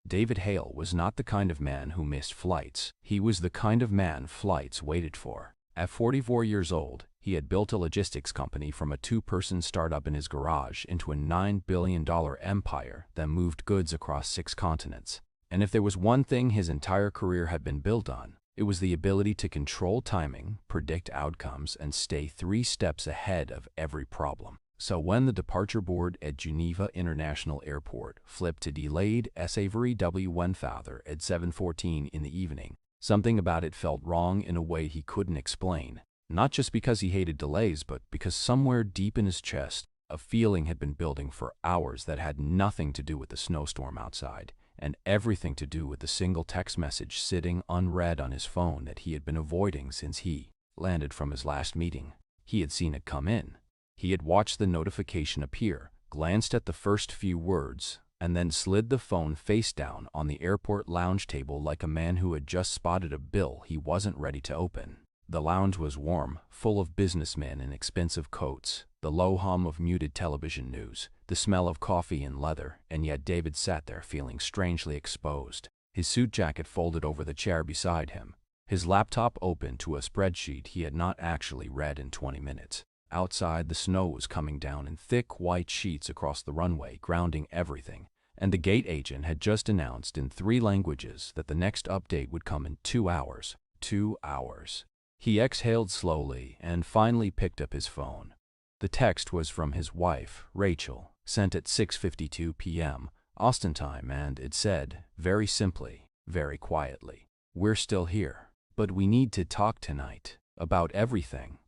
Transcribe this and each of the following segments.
David Hale was not the kind of man who missed flights. He was the kind of man flights waited for. At 44 years old, he had built a logistics company from a two-person startup in his garage into a $9 billion empire that moved goods across 6 continents. And if there was one thing his entire career had been built on, it was the ability to control timing, predict outcomes, and stay 3 steps ahead of every problem. So when the departure board at Geneva International Airport flipped to delayed Savory W1000 at 7:14 in the evening, something about it felt wrong in a way he couldn't explain. Not just because he hated delays, but because somewhere deep in his chest, a feeling had been building for hours that had nothing to do with the snowstorm outside, and everything to do with the single text message sitting unread on his phone that he had been avoiding since he landed from his last meeting. He had seen it come in. He had watched the notification appear, glanced at the first few words, and then slid the phone face down on the airport lounge table like a man who had just spotted a bill he wasn't ready to open. The lounge was warm, full of businessmen in expensive coats, the low hum of muted television news, the smell of coffee and leather, and yet David sat there feeling strangely exposed. His suit jacket folded over the chair beside him, his laptop open to a spreadsheet he had not actually read in 20 minutes. Outside, the snow was coming down in thick white sheets across the runway, grounding everything, and the gate agent had just announced in 3 languages that the next update would come in 2 hours. 2 hours. He exhaled slowly and finally picked up his phone. The text was from his wife, Rachel, sent at 6:52 p.m. Austin time, and it said, very simply, very quietly, "We're still here, but we need to talk tonight about everything."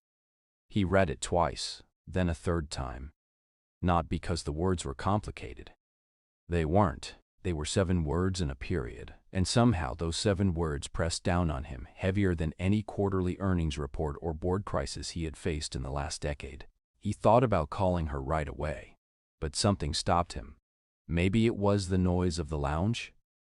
He read it twice, then a third time. Not because the words were complicated. They weren't. They were 7 words in a period, and somehow those 7 words pressed down on him heavier than any quarterly earnings report or board crisis he had faced in the last decade. He thought about calling her right away, but something stopped him. Maybe it was the noise of the lounge.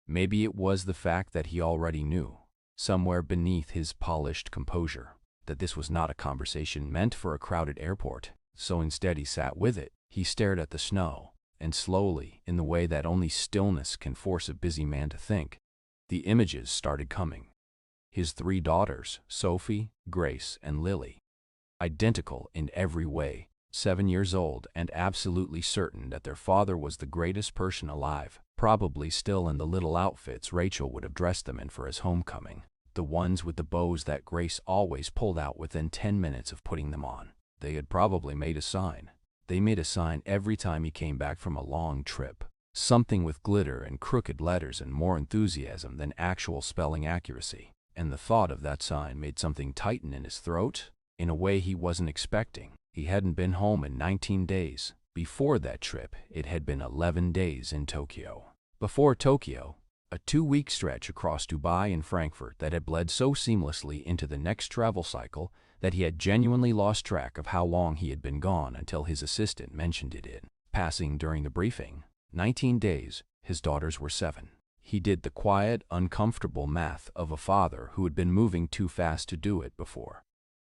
Maybe it was the fact that he already knew, somewhere beneath his polished composure, that this was not a conversation meant for a crowded airport. So instead he sat with it. He stared at the snow, and slowly, in the way that only stillness can force a busy man to think, the images started coming. His 3 daughters, Sophie, Grace, and Lily. Identical in every way, 7 years old and absolutely certain that their father was the greatest person alive, probably still in the little outfits Rachel would have dressed them in for his homecoming. The ones with the bows that Grace always pulled out within 10 minutes of putting them on. They had probably made a sign. They made a sign every time he came back from a long trip. Something with glitter and crooked letters and more enthusiasm than actual spelling accuracy. And the thought of that sign made something tighten in his throat, in a way he wasn't expecting. He hadn't been home in 19 days. Before that trip, it had been 11 days in Tokyo. Before Tokyo, a 2-week stretch across Dubai and Frankfurt that had bled so seamlessly into the next travel cycle that he had genuinely lost track of how long he had been gone until his assistant mentioned it in passing during the briefing. 19 days, his daughters were 7. He did the quiet, uncomfortable math of a father who had been moving too fast to do it before.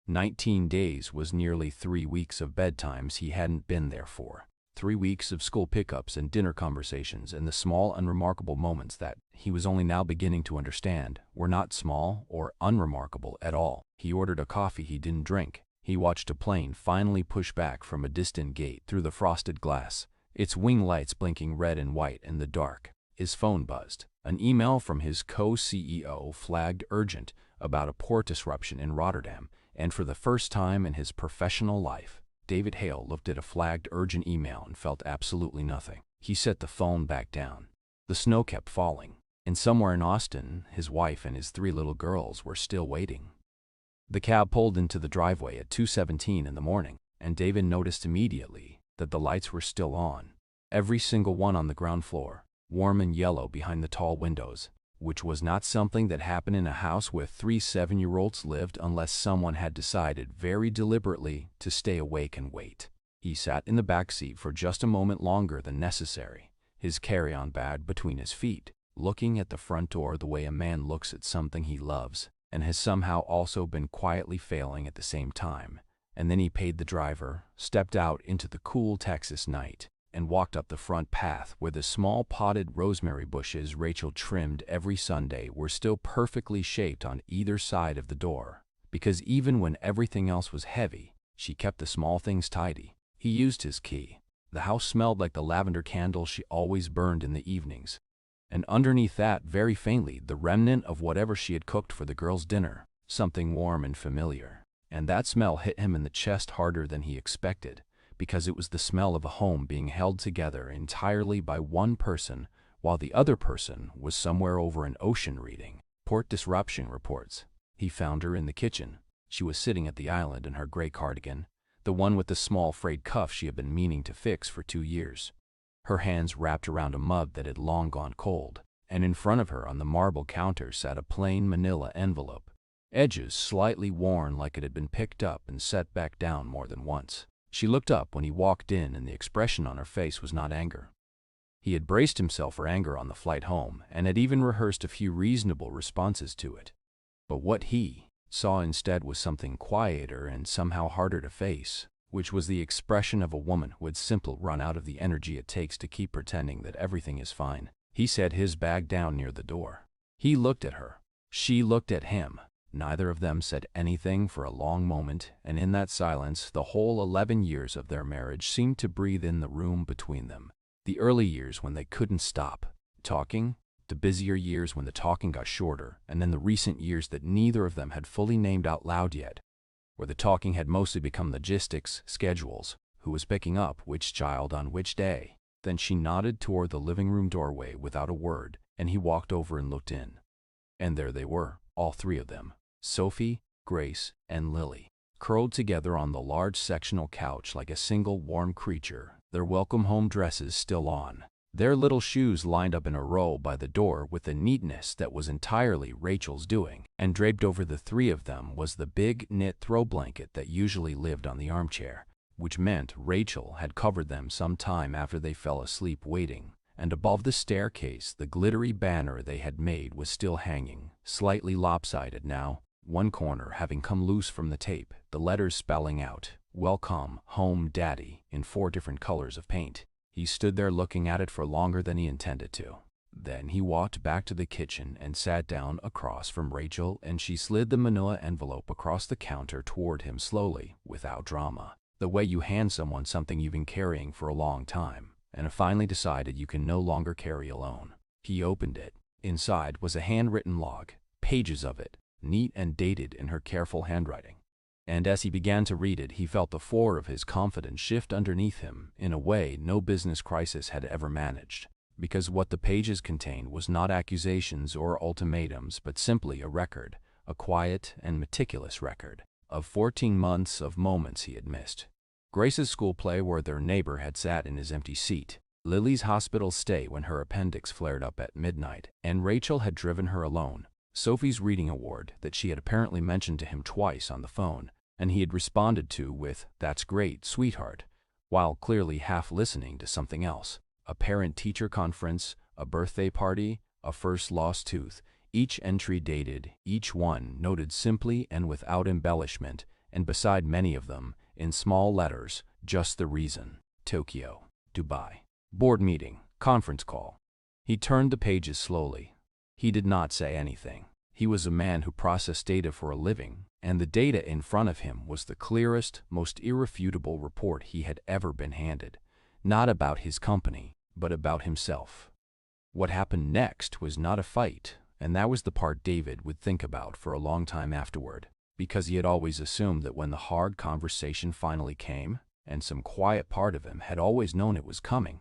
19 days was nearly 3 weeks of bedtimes he hadn't been there for. 3 weeks of school pickups and dinner conversations, and the small, unremarkable moments that he was only now beginning to understand were not small or unremarkable at all. He ordered a coffee he didn't drink. He watched a plane finally push back from a distant gate through the frosted glass, its wing lights blinking red and white in the dark. His phone buzzed. An email from his co-CEO flagged urgent about a port disruption in Rotterdam, and for the first time in his professional life, David Hale looked at a flagged urgent email and felt absolutely nothing. He set the phone back down. The snow kept falling, and somewhere in Austin, his wife and his 3 little girls were still waiting. The cab pulled into the driveway at 2:17 in the morning, and David noticed immediately that the lights were still on. Every single one on the ground floor, warm and yellow behind the tall windows, which was not something that happened in a house where 3 7-year-olds lived unless someone had decided very deliberately to stay awake and wait. He sat in the back seat for just a moment longer than necessary, his carry-on bag between his feet, looking at the front door the way a man looks at something he loves and has somehow also been quietly failing at the same time. And then he paid the driver, stepped out into the cool Texas night, and walked up the front path where the small potted rosemary bushes Rachel trimmed every Sunday were still perfectly shaped on either side of the door, because even when everything else was heavy, she kept the small things tidy. He used his key. The house smelled like the lavender candle she always burned in the evenings, and underneath that, very faintly, the remnant of whatever she had cooked for the girls' dinner, something warm and familiar. And that smell hit him in the chest harder than he expected, because it was the smell of a home being held together entirely by one person, while the other person was somewhere over an ocean reading port disruption reports. He found her in the kitchen. She was sitting at the island in her gray cardigan, the one with the small frayed cuff she had been meaning to fix for 2 years. Her hands wrapped around a mug that had long gone cold, and in front of her on the marble counter sat a plain manila envelope, edges slightly worn like it had been picked up and set back down more than once. She looked up when he walked in, and the expression on her face was not anger. He had braced himself for anger on the flight home and had even rehearsed a few reasonable responses to it. But what he saw instead was something quieter and somehow harder to face, which was the expression of a woman who had simply run out of the energy it takes to keep pretending that everything is fine. He set his bag down near the door. He looked at her. She looked at him. Neither of them said anything for a long moment, and in that silence, the whole 11 years of their marriage seemed to breathe in the room between them. The early years when they couldn't stop talking, the busier years when the talking got shorter, and then the recent years that neither of them had fully named out loud yet, where the talking had mostly become logistics, schedules, who was picking up which child on which day. Then she nodded toward the living room doorway without a word, and he walked over and looked in. And there they were, all three of them, Sophie, Grace, and Lily, curled together on the large sectional couch like a single warm creature, their welcome home dresses still on, their little shoes lined up in a row by the door with a neatness that was entirely Rachel's doing, and draped over the three of them was the big knit throw blanket that usually lived on the armchair, which meant Rachel had covered them some time after they fell asleep waiting, and above the staircase the glittery banner they had made was still hanging, slightly lopsided now, one corner having come loose from the tape, the letters spelling out, "Welcome, Home, Daddy," in 4 different colors of paint. He stood there looking at it for longer than he intended to. Then he walked back to the kitchen and sat down across from Rachel, and she slid the manila envelope across the counter toward him slowly, without drama, the way you hand someone something you've been carrying for a long time, and have finally decided you can no longer carry alone. He opened it. Inside was a handwritten log, pages of it, neat and dated in her careful handwriting. And as he began to read it, he felt the floor of his confidence shift underneath him in a way no business crisis had ever managed, because what the pages contained was not accusations or ultimatums, but simply a record, a quiet and meticulous record, of 14 months of moments he had missed. Grace's school play where their neighbor had sat in his empty seat, Lily's hospital stay when her appendix flared up at midnight, and Rachel had driven her alone, Sophie's reading award that she had apparently mentioned to him twice on the phone, and he had responded to with, "That's great, sweetheart," while clearly half listening to something else, a parent-teacher conference, a birthday party, a first lost tooth, each entry dated, each one noted simply and without embellishment, and beside many of them, in small letters, just the reason: Tokyo, Dubai, board meeting, conference call. He turned the pages slowly. He did not say anything. He was a man who processed data for a living, and the data in front of him was the clearest, most irrefutable report he had ever been handed, not about his company, but about himself. What happened next was not a fight, and that was the part David would think about for a long time afterward, because he had always assumed that when the hard conversation finally came, and some quiet part of him had always known it was coming,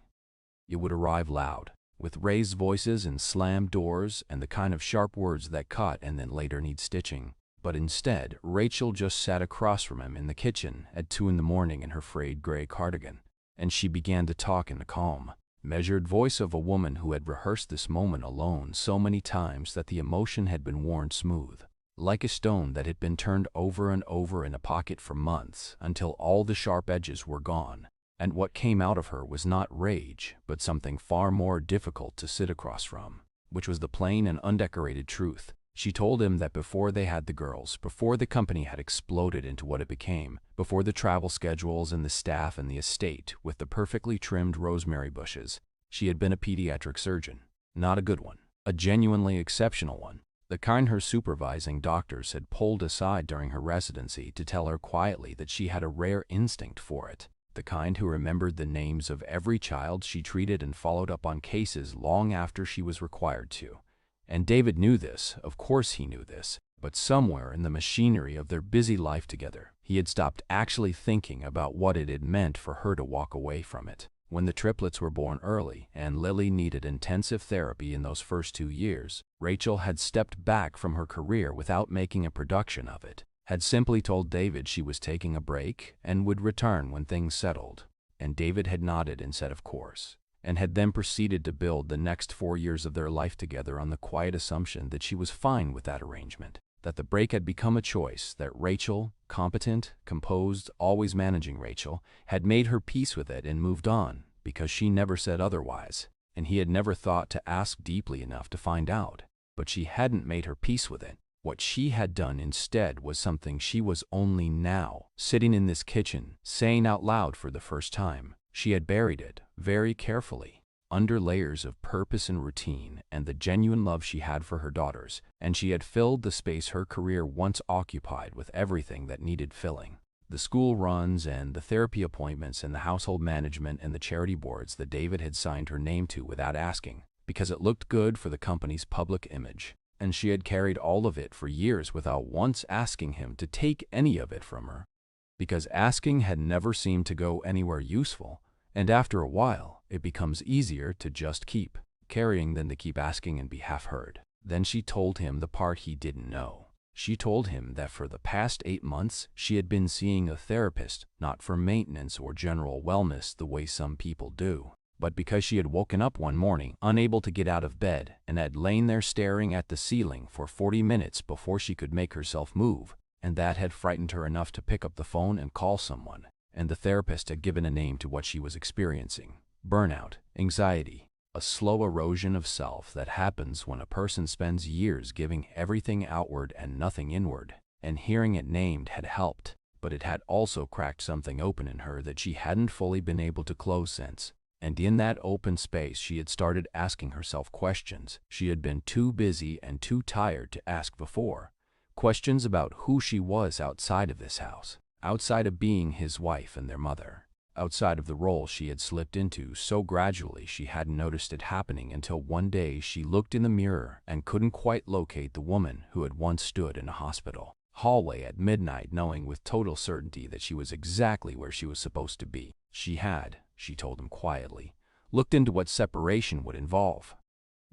it would arrive loud, with raised voices and slammed doors and the kind of sharp words that cut and then later need stitching. But instead, Rachel just sat across from him in the kitchen at 2 a.m. in her frayed gray cardigan, and she began to talk in the calm, measured voice of a woman who had rehearsed this moment alone so many times that the emotion had been worn smooth, like a stone that had been turned over and over in a pocket for months until all the sharp edges were gone. And what came out of her was not rage, but something far more difficult to sit across from, which was the plain and undecorated truth. She told him that before they had the girls, before the company had exploded into what it became, before the travel schedules and the staff and the estate with the perfectly trimmed rosemary bushes, she had been a pediatric surgeon. Not a good one. A genuinely exceptional one. The kind her supervising doctors had pulled aside during her residency to tell her quietly that she had a rare instinct for it. The kind who remembered the names of every child she treated and followed up on cases long after she was required to. And David knew this, of course he knew this, but somewhere in the machinery of their busy life together, he had stopped actually thinking about what it had meant for her to walk away from it. When the triplets were born early and Lily needed intensive therapy in those first 2 years, Rachel had stepped back from her career without making a production of it, had simply told David she was taking a break and would return when things settled. And David had nodded and said of course, and had then proceeded to build the next 4 years of their life together on the quiet assumption that she was fine with that arrangement, that the break had become a choice, that Rachel, competent, composed, always managing Rachel, had made her peace with it and moved on, because she never said otherwise, and he had never thought to ask deeply enough to find out. But she hadn't made her peace with it. What she had done instead was something she was only now, sitting in this kitchen, saying out loud for the first time. She had buried it, very carefully, under layers of purpose and routine and the genuine love she had for her daughters, and she had filled the space her career once occupied with everything that needed filling. The school runs and the therapy appointments and the household management and the charity boards that David had signed her name to without asking, because it looked good for the company's public image. And she had carried all of it for years without once asking him to take any of it from her, because asking had never seemed to go anywhere useful, and after a while, it becomes easier to just keep carrying than to keep asking and be half heard. Then she told him the part he didn't know. She told him that for the past 8 months, she had been seeing a therapist, not for maintenance or general wellness the way some people do, but because she had woken up one morning, unable to get out of bed, and had lain there staring at the ceiling for 40 minutes before she could make herself move, and that had frightened her enough to pick up the phone and call someone, and the therapist had given a name to what she was experiencing: burnout, anxiety, a slow erosion of self that happens when a person spends years giving everything outward and nothing inward, and hearing it named had helped, but it had also cracked something open in her that she hadn't fully been able to close since. And in that open space she had started asking herself questions she had been too busy and too tired to ask before. Questions about who she was outside of this house, outside of being his wife and their mother, outside of the role she had slipped into so gradually she hadn't noticed it happening until one day she looked in the mirror and couldn't quite locate the woman who had once stood in a hospital hallway at midnight knowing with total certainty that she was exactly where she was supposed to be. She had, she told him quietly, looked into what separation would involve.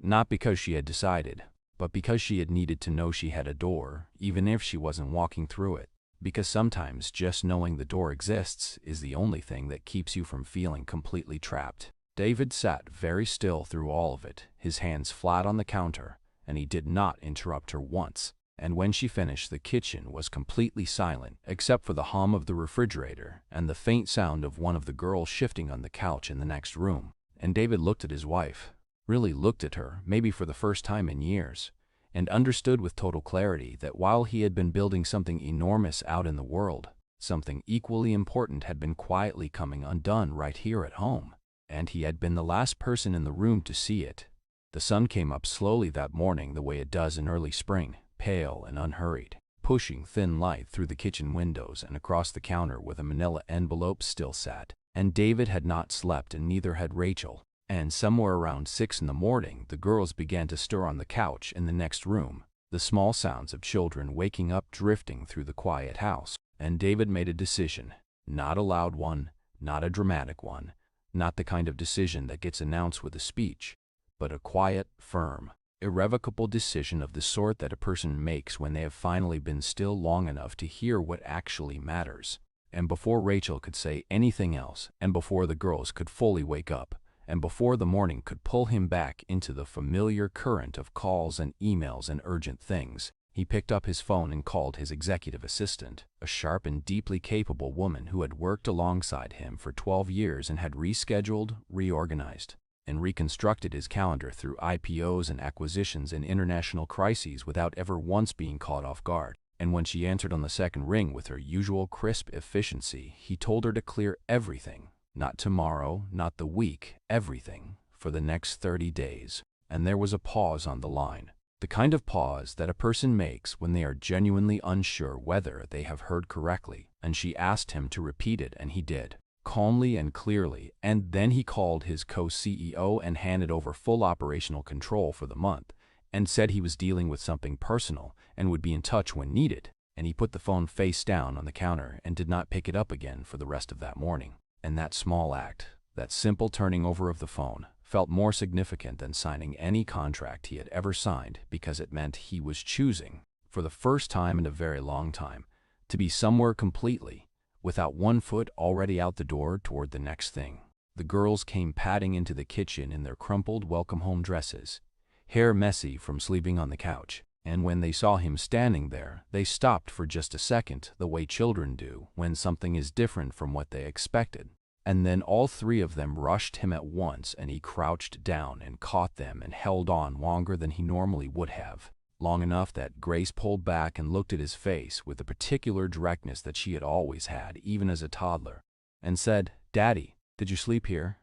Not because she had decided, but because she had needed to know she had a door, even if she wasn't walking through it. Because sometimes just knowing the door exists is the only thing that keeps you from feeling completely trapped. David sat very still through all of it, his hands flat on the counter, and he did not interrupt her once. And when she finished, the kitchen was completely silent, except for the hum of the refrigerator and the faint sound of one of the girls shifting on the couch in the next room. And David looked at his wife, really looked at her, maybe for the first time in years, and understood with total clarity that while he had been building something enormous out in the world, something equally important had been quietly coming undone right here at home. And he had been the last person in the room to see it. The sun came up slowly that morning the way it does in early spring, pale and unhurried, pushing thin light through the kitchen windows and across the counter where the manila envelope still sat. And David had not slept and neither had Rachel. And somewhere around 6 in the morning, the girls began to stir on the couch in the next room, the small sounds of children waking up drifting through the quiet house. And David made a decision, not a loud one, not a dramatic one, not the kind of decision that gets announced with a speech, but a quiet, firm, irrevocable decision of the sort that a person makes when they have finally been still long enough to hear what actually matters. And before Rachel could say anything else, and before the girls could fully wake up, and before the morning could pull him back into the familiar current of calls and emails and urgent things, he picked up his phone and called his executive assistant, a sharp and deeply capable woman who had worked alongside him for 12 years and had rescheduled, reorganized, and reconstructed his calendar through IPOs and acquisitions and international crises without ever once being caught off guard. And when she answered on the second ring with her usual crisp efficiency, he told her to clear everything. Not tomorrow, not the week, everything, for the next 30 days. And there was a pause on the line. The kind of pause that a person makes when they are genuinely unsure whether they have heard correctly, and she asked him to repeat it, and he did, calmly and clearly, and then he called his co-CEO and handed over full operational control for the month, and said he was dealing with something personal and would be in touch when needed, and he put the phone face down on the counter and did not pick it up again for the rest of that morning. And that small act, that simple turning over of the phone, felt more significant than signing any contract he had ever signed, because it meant he was choosing, for the first time in a very long time, to be somewhere completely, without one foot already out the door toward the next thing. The girls came padding into the kitchen in their crumpled welcome home dresses, hair messy from sleeping on the couch, and when they saw him standing there, they stopped for just a second, the way children do when something is different from what they expected. And then all three of them rushed him at once, and he crouched down and caught them and held on longer than he normally would have, long enough that Grace pulled back and looked at his face with the particular directness that she had always had, even as a toddler, and said, "Daddy, did you sleep here?"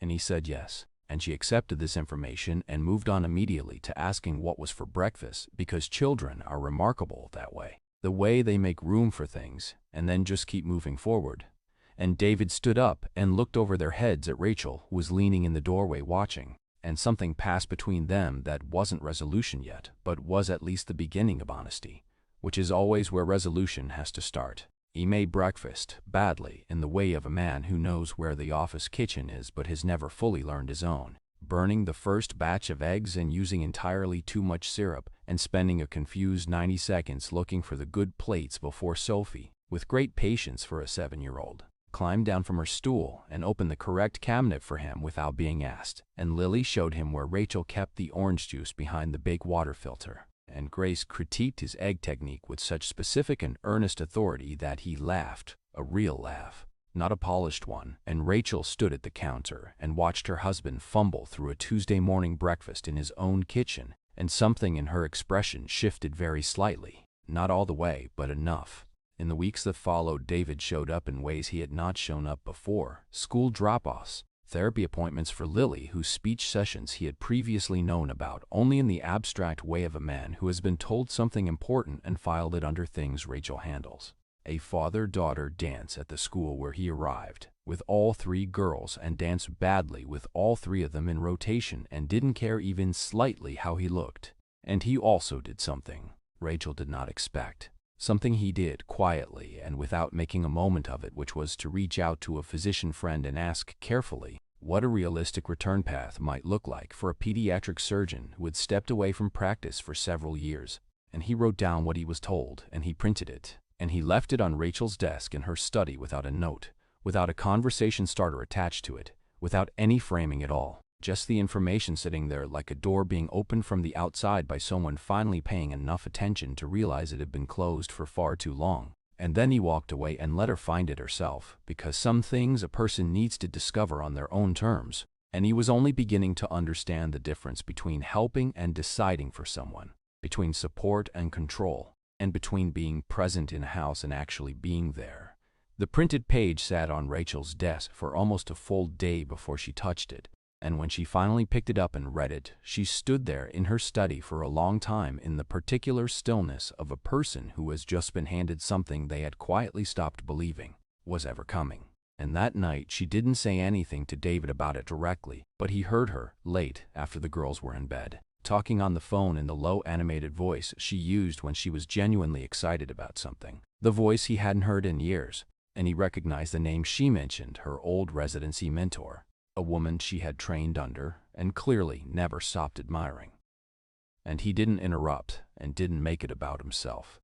And he said yes. And she accepted this information and moved on immediately to asking what was for breakfast, because children are remarkable that way. The way they make room for things and then just keep moving forward. And David stood up and looked over their heads at Rachel, who was leaning in the doorway watching, and something passed between them that wasn't resolution yet, but was at least the beginning of honesty, which is always where resolution has to start. He made breakfast, badly, in the way of a man who knows where the office kitchen is but has never fully learned his own, burning the first batch of eggs and using entirely too much syrup, and spending a confused 90 seconds looking for the good plates before Sophie, with great patience for a 7-year-old, climbed down from her stool and opened the correct cabinet for him without being asked, and Lily showed him where Rachel kept the orange juice behind the big water filter, and Grace critiqued his egg technique with such specific and earnest authority that he laughed, a real laugh, not a polished one, and Rachel stood at the counter and watched her husband fumble through a Tuesday morning breakfast in his own kitchen, and something in her expression shifted very slightly, not all the way, but enough. In the weeks that followed, David showed up in ways he had not shown up before: school drop-offs, therapy appointments for Lily, whose speech sessions he had previously known about only in the abstract way of a man who has been told something important and filed it under things Rachel handles. A father-daughter dance at the school where he arrived, with all three girls, and danced badly with all three of them in rotation and didn't care even slightly how he looked. And he also did something Rachel did not expect. Something he did quietly and without making a moment of it, which was to reach out to a physician friend and ask carefully what a realistic return path might look like for a pediatric surgeon who had stepped away from practice for several years. And he wrote down what he was told, and he printed it, and he left it on Rachel's desk in her study without a note, without a conversation starter attached to it, without any framing at all. Just the information sitting there like a door being opened from the outside by someone finally paying enough attention to realize it had been closed for far too long. And then he walked away and let her find it herself, because some things a person needs to discover on their own terms, and he was only beginning to understand the difference between helping and deciding for someone, between support and control, and between being present in a house and actually being there. The printed page sat on Rachel's desk for almost a full day before she touched it. And when she finally picked it up and read it, she stood there in her study for a long time in the particular stillness of a person who has just been handed something they had quietly stopped believing was ever coming. And that night she didn't say anything to David about it directly, but he heard her, late after the girls were in bed, talking on the phone in the low animated voice she used when she was genuinely excited about something, the voice he hadn't heard in years, and he recognized the name she mentioned, her old residency mentor, a woman she had trained under and clearly never stopped admiring. And he didn't interrupt and didn't make it about himself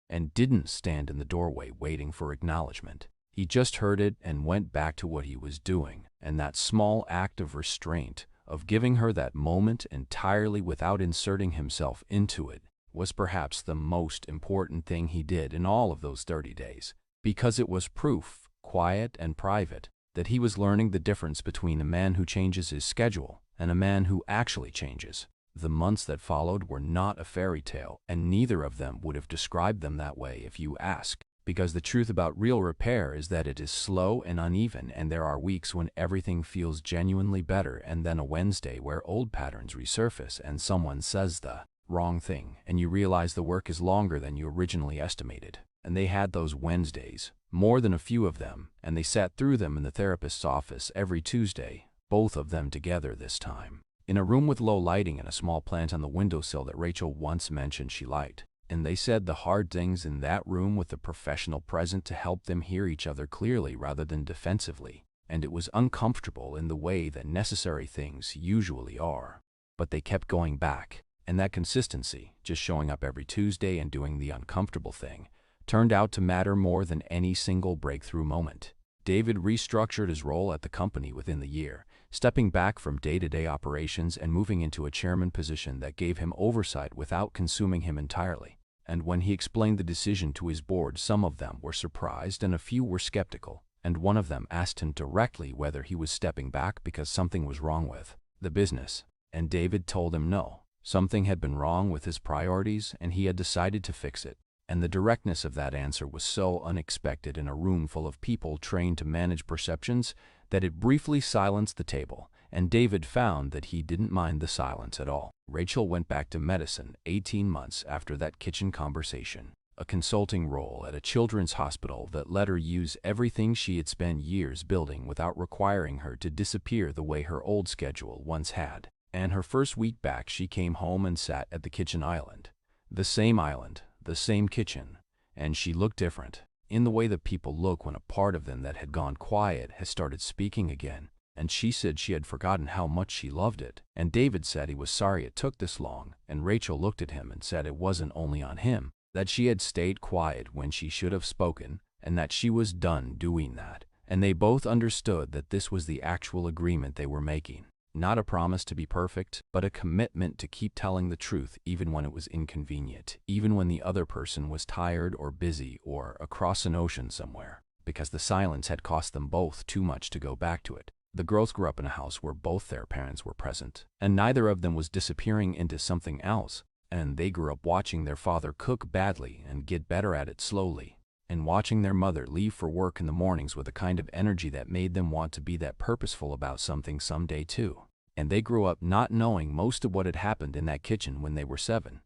and didn't stand in the doorway waiting for acknowledgement. He just heard it and went back to what he was doing, and that small act of restraint, of giving her that moment entirely without inserting himself into it, was perhaps the most important thing he did in all of those 30 days, because it was proof, quiet and private, that he was learning the difference between a man who changes his schedule and a man who actually changes. The months that followed were not a fairy tale, and neither of them would have described them that way if you ask, because the truth about real repair is that it is slow and uneven, and there are weeks when everything feels genuinely better, and then a Wednesday where old patterns resurface and someone says the wrong thing, and you realize the work is longer than you originally estimated. And they had those Wednesdays, more than a few of them, and they sat through them in the therapist's office every Tuesday, both of them together this time, in a room with low lighting and a small plant on the windowsill that Rachel once mentioned she liked. And they said the hard things in that room with a professional present to help them hear each other clearly rather than defensively, and it was uncomfortable in the way that necessary things usually are. But they kept going back, and that consistency, just showing up every Tuesday and doing the uncomfortable thing, turned out to matter more than any single breakthrough moment. David restructured his role at the company within the year, stepping back from day-to-day operations and moving into a chairman position that gave him oversight without consuming him entirely. And when he explained the decision to his board, some of them were surprised and a few were skeptical, and one of them asked him directly whether he was stepping back because something was wrong with the business. And David told him no, something had been wrong with his priorities and he had decided to fix it. And the directness of that answer was so unexpected in a room full of people trained to manage perceptions that it briefly silenced the table, and David found that he didn't mind the silence at all. Rachel went back to medicine 18 months after that kitchen conversation, a consulting role at a children's hospital that let her use everything she had spent years building without requiring her to disappear the way her old schedule once had. And her first week back, she came home and sat at the kitchen island. The same kitchen, and she looked different, in the way that people look when a part of them that had gone quiet has started speaking again, and she said she had forgotten how much she loved it, and David said he was sorry it took this long, and Rachel looked at him and said it wasn't only on him, that she had stayed quiet when she should have spoken, and that she was done doing that, and they both understood that this was the actual agreement they were making. Not a promise to be perfect, but a commitment to keep telling the truth even when it was inconvenient, even when the other person was tired or busy or across an ocean somewhere, because the silence had cost them both too much to go back to it. The girls grew up in a house where both their parents were present, and neither of them was disappearing into something else, and they grew up watching their father cook badly and get better at it slowly, and watching their mother leave for work in the mornings with a kind of energy that made them want to be that purposeful about something someday too. And they grew up not knowing most of what had happened in that kitchen when they were 7.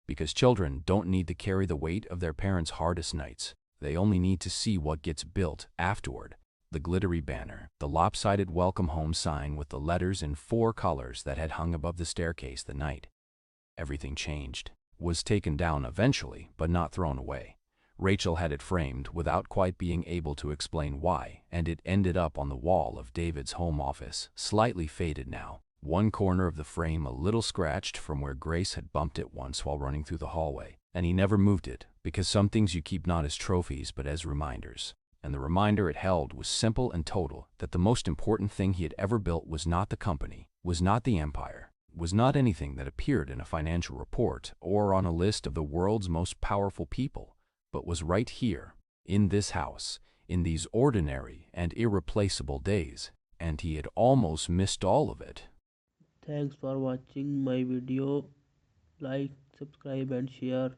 Because children don't need to carry the weight of their parents' hardest nights. They only need to see what gets built afterward. The glittery banner, the lopsided welcome home sign with the letters in 4 colors that had hung above the staircase the night everything changed, was taken down eventually, but not thrown away. Rachel had it framed without quite being able to explain why, and it ended up on the wall of David's home office, slightly faded now, one corner of the frame a little scratched from where Grace had bumped it once while running through the hallway. And he never moved it, because some things you keep not as trophies but as reminders. And the reminder it held was simple and total, that the most important thing he had ever built was not the company, was not the empire, was not anything that appeared in a financial report or on a list of the world's most powerful people, but was right here, in this house, in these ordinary and irreplaceable days, and he had almost missed all of it. Thanks for watching my video. Like, subscribe and share.